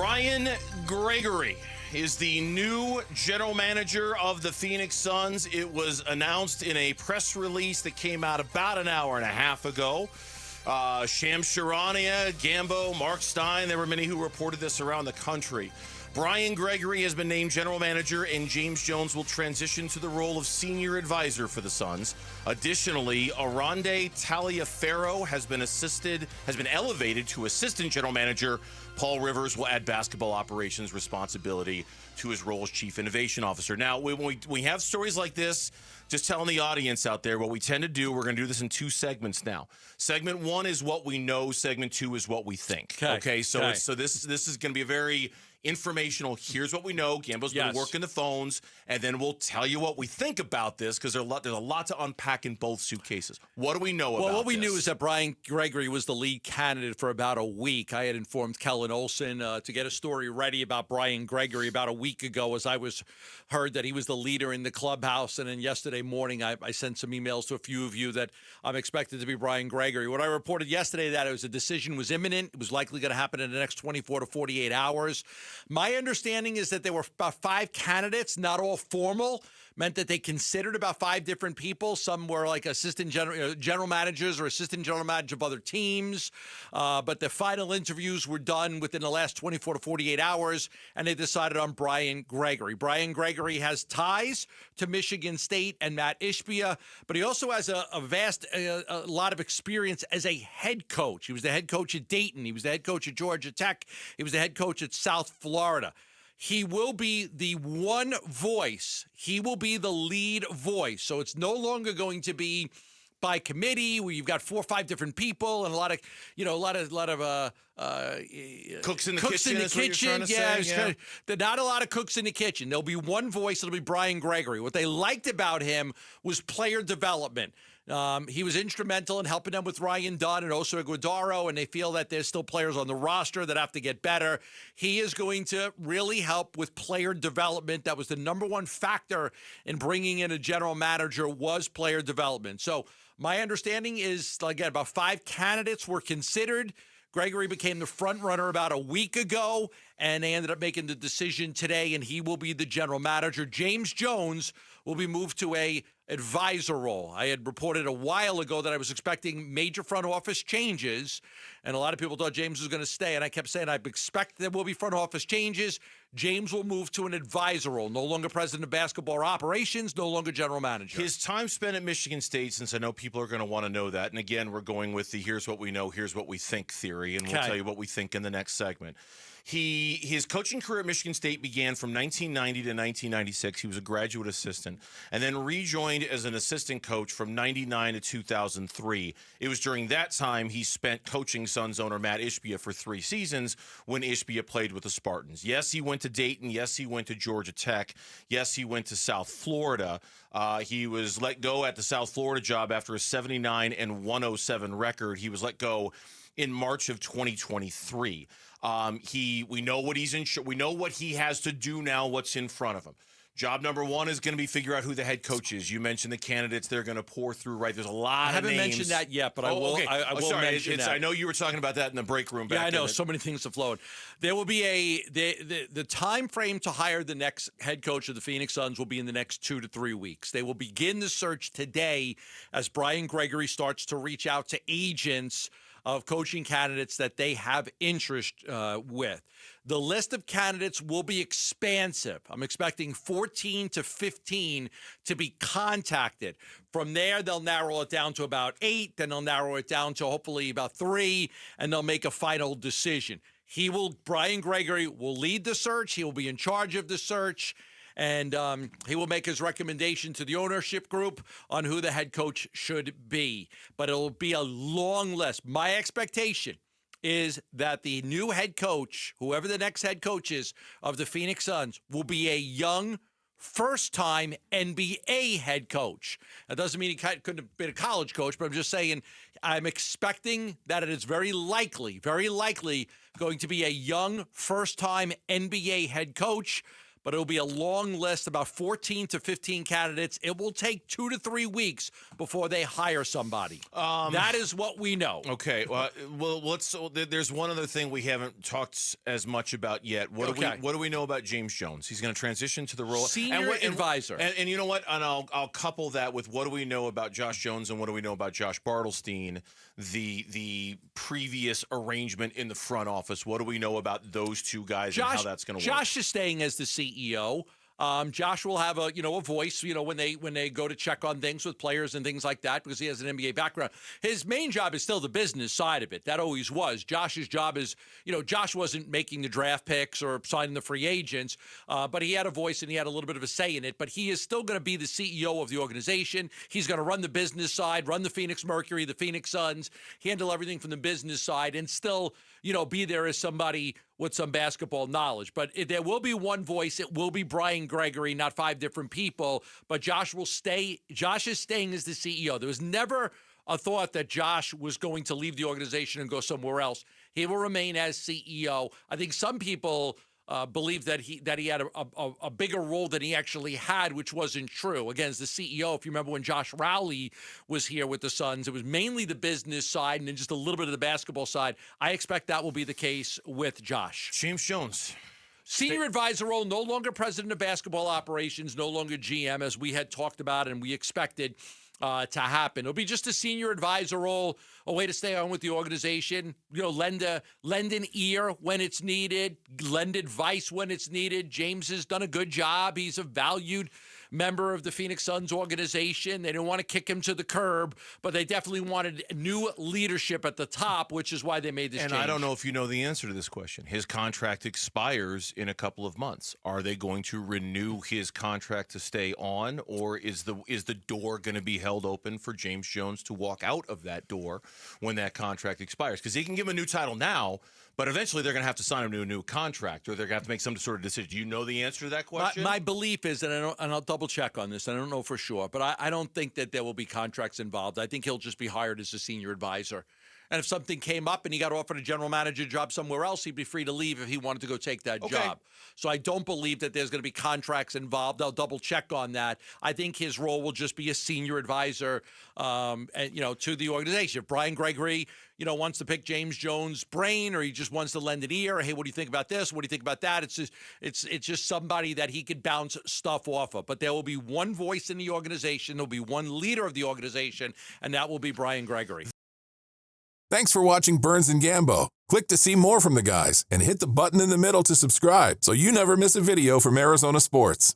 Brian Gregory is the new general manager of the Phoenix Suns. It was announced in a press release that came out about an hour and a half ago. Shams Charania, Gambo, Mark Stein, there were many who reported this around the country. Brian Gregory has been named general manager, and James Jones will transition to the role of senior advisor for the Suns. Additionally, Arande Taliaferro has been elevated to assistant general manager. Paul Rivers will add basketball operations responsibility to his role as chief innovation officer. Now, when we have stories like this, just telling the audience out there what we tend to do, we're going to do this in two segments now. Segment one is what we know. Segment two is what we think. Okay. So this is going to be a very informational. Here's what we know. Gambo's going to work in the phones, and then we'll tell you what we think about this, because there's a lot to unpack in both suitcases. What do we know about this? Well, what we knew is that Brian Gregory was the lead candidate for about a week. I had informed Kellen Olson to get a story ready about Brian Gregory about a week ago, as I heard that he was the leader in the clubhouse. And then yesterday morning, I sent some emails to a few of you that I'm expected to be Brian Gregory. What I reported yesterday, that a decision was imminent. It was likely going to happen in the next 24 to 48 hours. My understanding is that there were about 5 candidates, not all formal, meant that they considered about 5 different people. Some were like assistant general managers or assistant general manager of other teams. But the final interviews were done within the last 24 to 48 hours, and they decided on Brian Gregory. Brian Gregory has ties to Michigan State and Matt Ishbia, but he also has a lot of experience as a head coach. He was the head coach at Dayton. He was the head coach at Georgia Tech. He was the head coach at South Florida. He will be the one voice. He will be the lead voice. So it's no longer going to be by committee where you've got 4 or 5 different people and a lot of cooks in the kitchen. There's not a lot of cooks in the kitchen. There'll be one voice. It'll be Brian Gregory. What they liked about him was player development. He was instrumental in helping them with Ryan Dunn and Oso Gambadoro, and they feel that there's still players on the roster that have to get better. He is going to really help with player development. That was the number one factor in bringing in a general manager, was player development. So my understanding is, again, about 5 candidates were considered. Gregory became the front runner about a week ago, and they ended up making the decision today, and he will be the general manager. James Jones will be moved to a advisor role. I had reported a while ago that I was expecting major front office changes, and a lot of people thought James was going to stay, and I kept saying I expect there will be front office changes. James will move to an advisor role, no longer president of basketball operations, no longer general manager. His time spent at Michigan State, since I know people are going to want to know that, and again, we're going with the here's what we know, here's what we think theory, and we'll tell you what we think in the next segment. His coaching career at Michigan State began from 1990 to 1996. He was a graduate assistant, and then rejoined as an assistant coach from 99 to 2003. It was during that time he spent coaching Suns owner Matt Ishbia for 3 seasons when Ishbia played with the Spartans. Yes, he went to Dayton. Yes, he went to Georgia Tech. Yes, he went to South Florida. He was let go at the South Florida job after a 79 and 107 record. He was let go in March of 2023. We know what we know what he has to do now, what's in front of him. Job number 1 is going to be figure out who the head coach is. You mentioned the candidates they're going to pour through, right? There's a lot of names. I haven't mentioned that yet, but I will. Okay. I will mention that. I know you were talking about that in the break room back I know. So many things have flowed. There will be the time frame to hire the next head coach of the Phoenix Suns will be in the next 2 to 3 weeks. They will begin the search today as Brian Gregory starts to reach out to agents of coaching candidates that they have interest with. The list of candidates will be expansive. I'm expecting 14 to 15 to be contacted. From there, they'll narrow it down to about 8, then they'll narrow it down to hopefully about 3, and they'll make a final decision. Brian Gregory will lead the search. He will be in charge of the search. And he will make his recommendation to the ownership group on who the head coach should be. But it'll be a long list. My expectation is that the new head coach, whoever the next head coach is of the Phoenix Suns, will be a young, first-time NBA head coach. That doesn't mean he couldn't have been a college coach, but I'm just saying I'm expecting that it is very likely going to be a young, first-time NBA head coach. but it'll be a long list, about 14 to 15 candidates. It will take 2 to 3 weeks before they hire somebody. That is what we know. Okay. Well, there's one other thing we haven't talked as much about yet. What do we know about James Jones? He's going to transition to the role senior advisor. And you know what? And I'll couple that with what do we know about Josh Jones and what do we know about Josh Bartelstein, the previous arrangement in the front office. What do we know about those two guys and how that's going to work? Josh is staying as the CEO. Josh will have a voice, when they go to check on things with players and things like that, because he has an NBA background. His main job is still the business side of it. That always was. Josh's job is, Josh wasn't making the draft picks or signing the free agents, but he had a voice and he had a little bit of a say in it. But he is still going to be the CEO of the organization. He's going to run the business side, run the Phoenix Mercury, the Phoenix Suns, handle everything from the business side, and still, be there as somebody with some basketball knowledge. But there will be one voice. It will be Brian Gregory, not 5 different people. But Josh will stay. Josh is staying as the CEO. There was never a thought that Josh was going to leave the organization and go somewhere else. He will remain as CEO. I think some people believe that he had a bigger role than he actually had, which wasn't true. Again, as the CEO, if you remember when Josh Rowley was here with the Suns, it was mainly the business side and then just a little bit of the basketball side. I expect that will be the case with Josh. James Jones. Senior advisor role, no longer president of basketball operations, no longer GM, as we had talked about and we expected to happen. It'll be just a senior advisor role, a way to stay on with the organization, lend an ear when it's needed, lend advice when it's needed. James has done a good job. He's a valued member of the Phoenix Suns organization. They didn't want to kick him to the curb, but they definitely wanted new leadership at the top, which is why they made this change. And I don't know if you know the answer to this question. His contract expires in a couple of months. Are they going to renew his contract to stay on, or is the door going to be held open for James Jones to walk out of that door when that contract expires? Because he can give him a new title now, but eventually they're going to have to sign him to a new contract, or they're going to have to make some sort of decision. Do you know the answer to that question? My belief is, and I'll double check on this, I don't know for sure, but I don't think that there will be contracts involved. I think he'll just be hired as a senior advisor. And if something came up and he got offered a general manager job somewhere else, he'd be free to leave if he wanted to go take that job. So I don't believe that there's going to be contracts involved. I'll double check on that. I think his role will just be a senior advisor, to the organization. If Brian Gregory, wants to pick James Jones' brain, or he just wants to lend an ear, hey, what do you think about this? What do you think about that? It's just somebody that he could bounce stuff off of. But there will be one voice in the organization. There'll be one leader of the organization, and that will be Brian Gregory. Thanks for watching Burns Gambo. Click to see more from the guys and hit the button in the middle to subscribe so you never miss a video from Arizona sports.